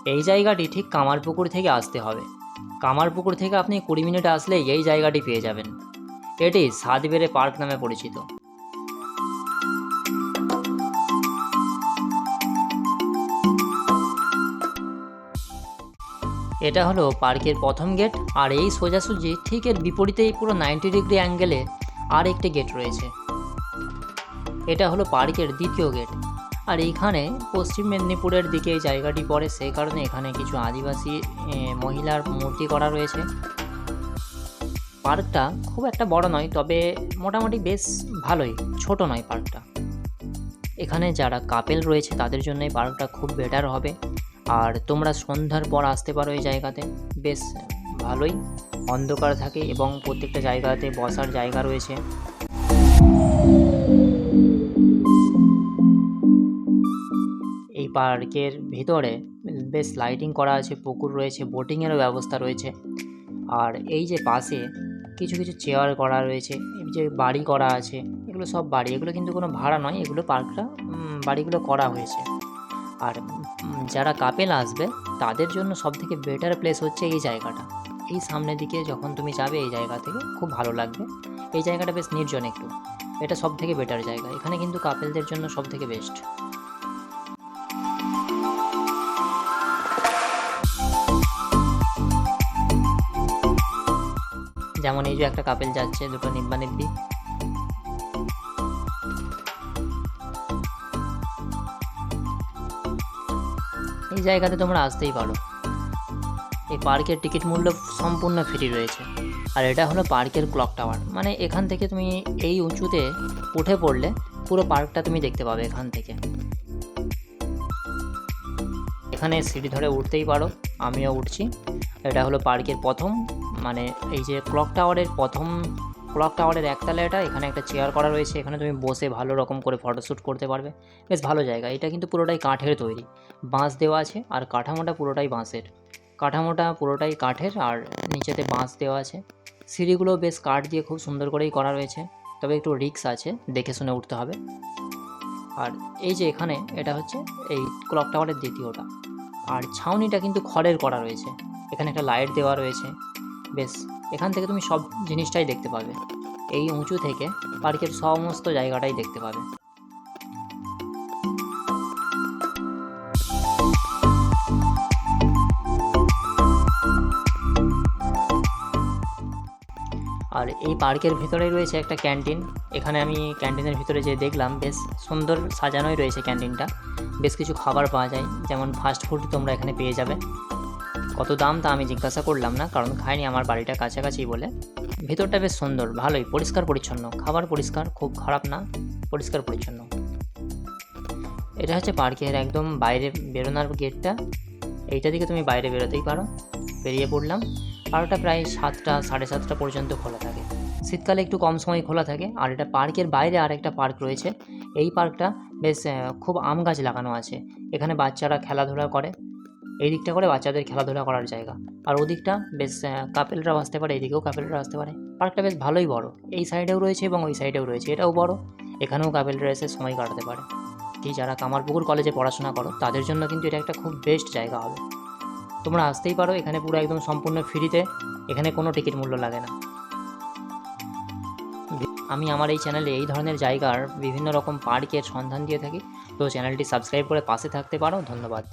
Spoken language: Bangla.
এই জায়গাটি ঠিক কামারপুকুর থেকে আসতে হবে। কামারপুকুর থেকে আপনি 20 মিনিট আসলেই এই জায়গাটি পেয়ে যাবেন। এটি সাতবেড়ে পার্ক নামে পরিচিত। এটা হলো পার্কের প্রথম গেট, আর এই সোজাসুজি ঠিক এর বিপরীতেই পুরো 90 ডিগ্রি অ্যাঙ্গেলে আর একটি গেট রয়েছে। এটা হলো পার্কের দ্বিতীয় গেট। আর এইখানে পশ্চিম মেদিনীপুরের দিকে এই জায়গাটি পড়ে, সেই কারণে এখানে কিছু আদিবাসী মহিলার মূর্তি করা রয়েছে। পার্কটা খুব একটা বড় নয়, তবে মোটামুটি বেশ ভালোই, ছোট নয় পার্কটা। এখানে যারা কাপেল রয়েছে তাদের জন্য এই পার্কটা খুব বেটার হবে। আর তোমরা সন্ধ্যার পর আসতে পারো এই জায়গাতে, বেশ ভালোই অন্ধকার থাকে এবং প্রত্যেকটা জায়গাতে বসার জায়গা রয়েছে। এই পার্কের ভিতরে বেশ লাইটিং করা আছে, পুকুর রয়েছে, বোটিংয়েরও ব্যবস্থা রয়েছে। আর এই যে পাশে কিছু কিছু চেয়ার করা রয়েছে, এই যে বাড়ি করা আছে, এগুলো সব বাড়ি, এগুলো কিন্তু কোনো ভাড়া নয়, এগুলো পার্কটা বাড়িগুলো করা হয়েছে। আর যারা কাপেল আসবে তাদের জন্য সবথেকে বেটার প্লেস হচ্ছে এই জায়গাটা। এই সামনের দিকে যখন তুমি যাবে এই জায়গা থেকে খুব ভালো লাগবে। এই জায়গাটা বেশ নির্জন একটু, এটা সবথেকে বেটার জায়গা, এখানে কিন্তু কাপেলদের জন্য সবথেকে বেস্ট। যেমন এই যে একটা কাপেল যাচ্ছে, দুটো নিব্বানিব্বি। এই জায়গাতে তোমরা আসতেই পারো। এই পার্কের টিকিট মূল্য সম্পূর্ণ ফ্রি রয়েছে। আর এটা হলো পার্কের ক্লক টাওয়ার, মানে এখান থেকে তুমি এই উঁচুতে উঠে পড়লে পুরো পার্কটা তুমি দেখতে পাবে এখান থেকে। এখানে সিঁড়ি ধরে উঠতেই পারো, আমিও উঠছি। এটা হলো পার্কের প্রথম, মানে এই যে ক্লক টাওয়ারের একতলা এটা। এখানে একটা চেয়ার করা রয়েছে, এখানে তুমি বসে ভালো রকম করে ফটোশ্যুট করতে পারবে, বেশ ভালো জায়গা। এটা কিন্তু পুরোটাই কাঠের তৈরি, বাঁশ দেওয়া আছে, আর কাঠামোটা পুরোটাই বাঁশের, কাঠামোটা পুরোটাই কাঠের, আর নিচেতে বাঁশ দেওয়া আছে। সিঁড়িগুলো বেশ কাঠ দিয়ে খুব সুন্দর করেই করা রয়েছে, তবে একটু রিস্ক আছে, দেখে শুনে উঠতে হবে। আর এই যে এখানে এটা হচ্ছে এই ক্লক টাওয়ারের দ্বিতীয়টা। আর ছাউনিটা কিন্তু খড়ের করা রয়েছে, এখানে একটা লাইট দেওয়া রয়েছে। বেশ, এখান থেকে তুমি সব জিনিসটাই দেখতে পাবে, এই উঁচু থেকে পার্কের সমস্ত জায়গাটাই দেখতে পাবে। আর এই পার্কের ভিতরেই রয়েছে একটা ক্যান্টিন। এখানে আমি ক্যান্টিনের ভিতরে যে দেখলাম, বেশ সুন্দর সাজানোই রয়েছে ক্যান্টিনটা, বেশ কিছু খাবার পাওয়া যায়, যেমন ফাস্ট ফুড তোমরা এখানে পেয়ে যাবে। কত দাম তা আমি জিজ্ঞাসা করলাম না, কারণ খাইনি, আমার বাড়িটা কাছাকাছি বলে। ভিতরটা বেশ সুন্দর, ভালোই পরিষ্কার পরিচ্ছন্ন, খাবার পরিষ্কার, খুব খারাপ না, পরিষ্কার পরিচ্ছন্ন। এটা হচ্ছে পার্কের একদম বাইরে বেরোনোর গেটটা, এইটা দিকে তুমি বাইরে বেরোতেই পারো। বেরিয়ে পড়লাম। আর ওটা প্রায় 7টা 7:30 পর্যন্ত খোলা থাকে, শীতকালে একটু কম সময় খোলা থাকে। আর এটা পার্কের বাইরে আর একটা পার্ক রয়েছে, এই পার্কটা বেশ খুব আম গাছ লাগানো আছে, এখানে বাচ্চারা খেলাধুলা করে। এই দিকটা করে বাচ্চাদের খেলাধুলা করার জায়গা, আর ওদিকটা বেশ কাপেলরাও আসতে পারে, এদিকেও কাপেলরা আসতে পারে। পার্কটা বেশ ভালোই বড়, এই সাইডেও রয়েছে এবং ওই সাইডেও রয়েছে, এটাও বড়, এখানেও কাপেলরা এসে সময় কাটাতে পারে। এই যারা কামারপুকুর কলেজে পড়াশোনা করো তাদের জন্য কিন্তু এটা একটা খুব বেস্ট জায়গা হবে, তোমরা আসতেই পারো। এখানে পুরো একদম সম্পূর্ণ ফ্রিতে, এখানে কোনো টিকিট মূল্য লাগে না। আমি আমার এই চ্যানেলে এই ধরনের জায়গার বিভিন্ন রকম পার্কের সন্ধান দিয়ে থাকি, তো চ্যানেলটি সাবস্ক্রাইব করে পাশে থাকতে পারো। ধন্যবাদ।